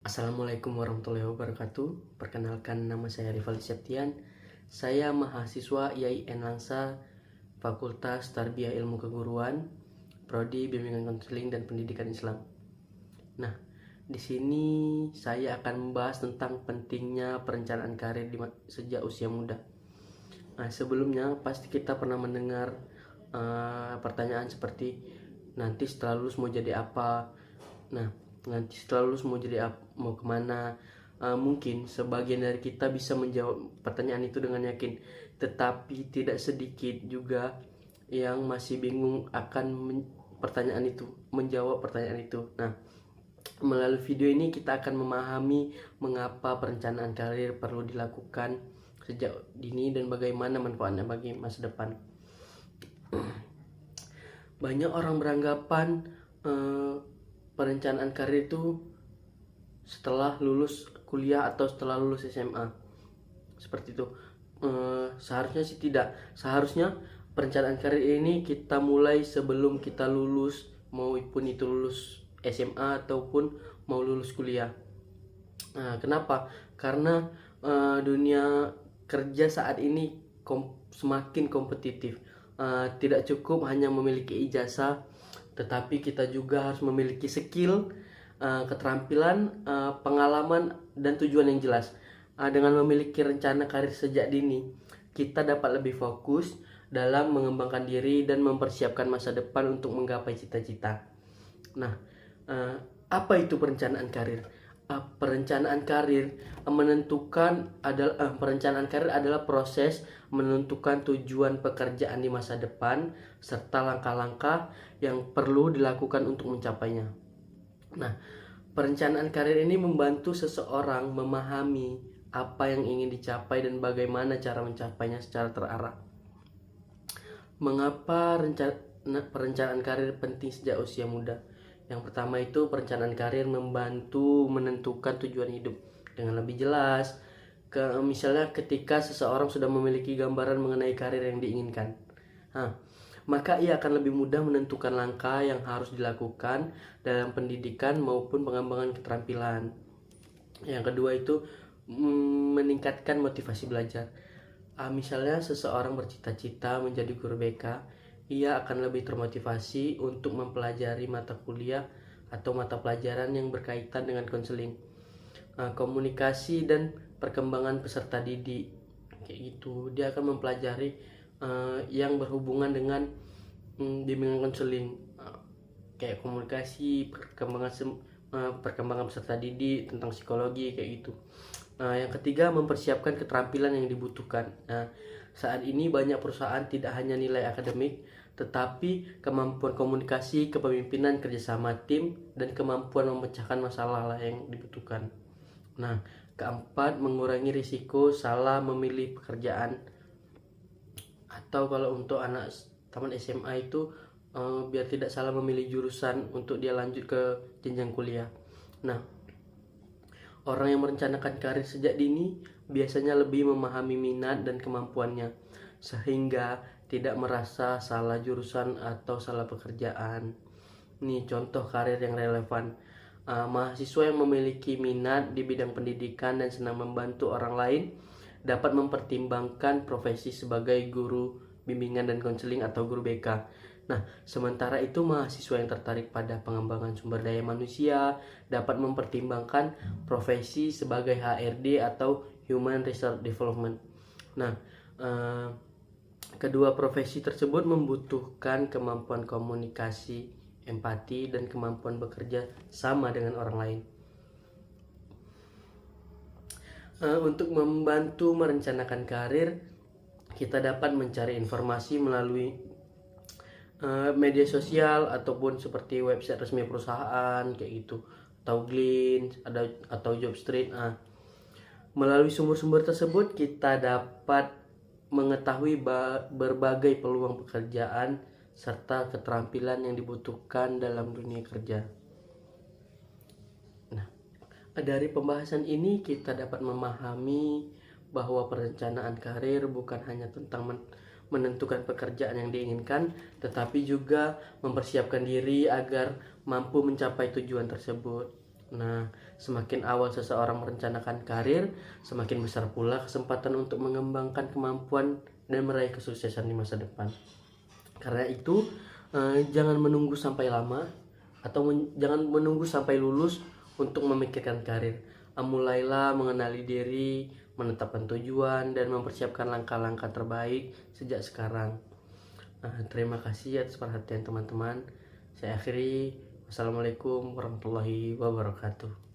Assalamualaikum warahmatullahi wabarakatuh. Perkenalkan, nama saya Rivaldi Septian. Saya mahasiswa IAIN Langsa, Fakultas Tarbiyah Ilmu Keguruan, Prodi Bimbingan Konseling dan Pendidikan Islam. Nah, di sini saya akan membahas tentang pentingnya perencanaan karir sejak usia muda. Nah, sebelumnya pasti kita pernah mendengar pertanyaan seperti nanti setelah lulus mau jadi apa. Nah, nanti setelah lulus mau jadi apa, mau kemana. Mungkin sebagian dari kita bisa menjawab pertanyaan itu dengan yakin, tetapi tidak sedikit juga yang masih bingung akan pertanyaan itu, menjawab pertanyaan itu. Nah, melalui video ini kita akan memahami mengapa perencanaan karir perlu dilakukan sejak dini dan bagaimana manfaatnya bagi masa depan. Banyak orang beranggapan perencanaan karir itu setelah lulus kuliah atau setelah lulus SMA, seperti itu. Seharusnya sih tidak. Seharusnya perencanaan karir ini kita mulai sebelum kita lulus, maupun itu lulus SMA ataupun mau lulus kuliah. Kenapa? Karena dunia kerja saat ini semakin kompetitif. Tidak cukup hanya memiliki ijazah, tetapi kita juga harus memiliki skill, keterampilan, pengalaman, dan tujuan yang jelas. Dengan memiliki rencana karir sejak dini, kita dapat lebih fokus dalam mengembangkan diri dan mempersiapkan masa depan untuk menggapai cita-cita. Nah, apa itu perencanaan karir? Perencanaan karir adalah proses menentukan tujuan pekerjaan di masa depan serta langkah-langkah yang perlu dilakukan untuk mencapainya. Nah, perencanaan karir ini membantu seseorang memahami apa yang ingin dicapai dan bagaimana cara mencapainya secara terarah. Mengapa perencanaan karir penting sejak usia muda? Yang pertama itu, perencanaan karir membantu menentukan tujuan hidup dengan lebih jelas. Misalnya ketika seseorang sudah memiliki gambaran mengenai karir yang diinginkan, maka ia akan lebih mudah menentukan langkah yang harus dilakukan dalam pendidikan maupun pengembangan keterampilan. Yang kedua itu meningkatkan motivasi belajar. Misalnya seseorang bercita-cita menjadi guru BK, ia akan lebih termotivasi untuk mempelajari mata kuliah atau mata pelajaran yang berkaitan dengan konseling, komunikasi, dan perkembangan peserta didik. Kayak gitu, dia akan mempelajari yang berhubungan dengan bimbingan konseling, kayak komunikasi, perkembangan peserta didik, tentang psikologi, kayak gitu. Yang ketiga, mempersiapkan keterampilan yang dibutuhkan. Saat ini banyak perusahaan tidak hanya nilai akademik, tetapi kemampuan komunikasi, kepemimpinan, kerjasama tim, dan kemampuan memecahkan masalah lah yang dibutuhkan. Nah, keempat, mengurangi risiko salah memilih pekerjaan. Atau kalau untuk anak taman SMA itu biar tidak salah memilih jurusan untuk dia lanjut ke jenjang kuliah. Nah, orang yang merencanakan karir sejak dini biasanya lebih memahami minat dan kemampuannya, sehingga tidak merasa salah jurusan atau salah pekerjaan. Nih contoh karir yang relevan. Mahasiswa yang memiliki minat di bidang pendidikan dan senang membantu orang lain dapat mempertimbangkan profesi sebagai guru bimbingan dan konseling atau guru BK. Nah, sementara itu mahasiswa yang tertarik pada pengembangan sumber daya manusia dapat mempertimbangkan profesi sebagai HRD atau Human Resource Development. Nah, kedua profesi tersebut membutuhkan kemampuan komunikasi, empati, dan kemampuan bekerja sama dengan orang lain. Untuk membantu merencanakan karir, kita dapat mencari informasi melalui media sosial ataupun seperti website resmi perusahaan kayak gitu, atau Glints atau Jobstreet. Melalui sumber-sumber tersebut kita dapat mengetahui berbagai peluang pekerjaan serta keterampilan yang dibutuhkan dalam dunia kerja. Nah, dari pembahasan ini kita dapat memahami bahwa perencanaan karir bukan hanya tentang menentukan pekerjaan yang diinginkan, tetapi juga mempersiapkan diri agar mampu mencapai tujuan tersebut. Nah, semakin awal seseorang merencanakan karir, semakin besar pula kesempatan untuk mengembangkan kemampuan dan meraih kesuksesan di masa depan. Karena itu, jangan menunggu sampai lama atau jangan menunggu sampai lulus untuk memikirkan karir. Mulailah mengenali diri, menetapkan tujuan, dan mempersiapkan langkah-langkah terbaik sejak sekarang. Terima kasih atas perhatian teman-teman. Saya akhiri. Wassalamualaikum warahmatullahi wabarakatuh.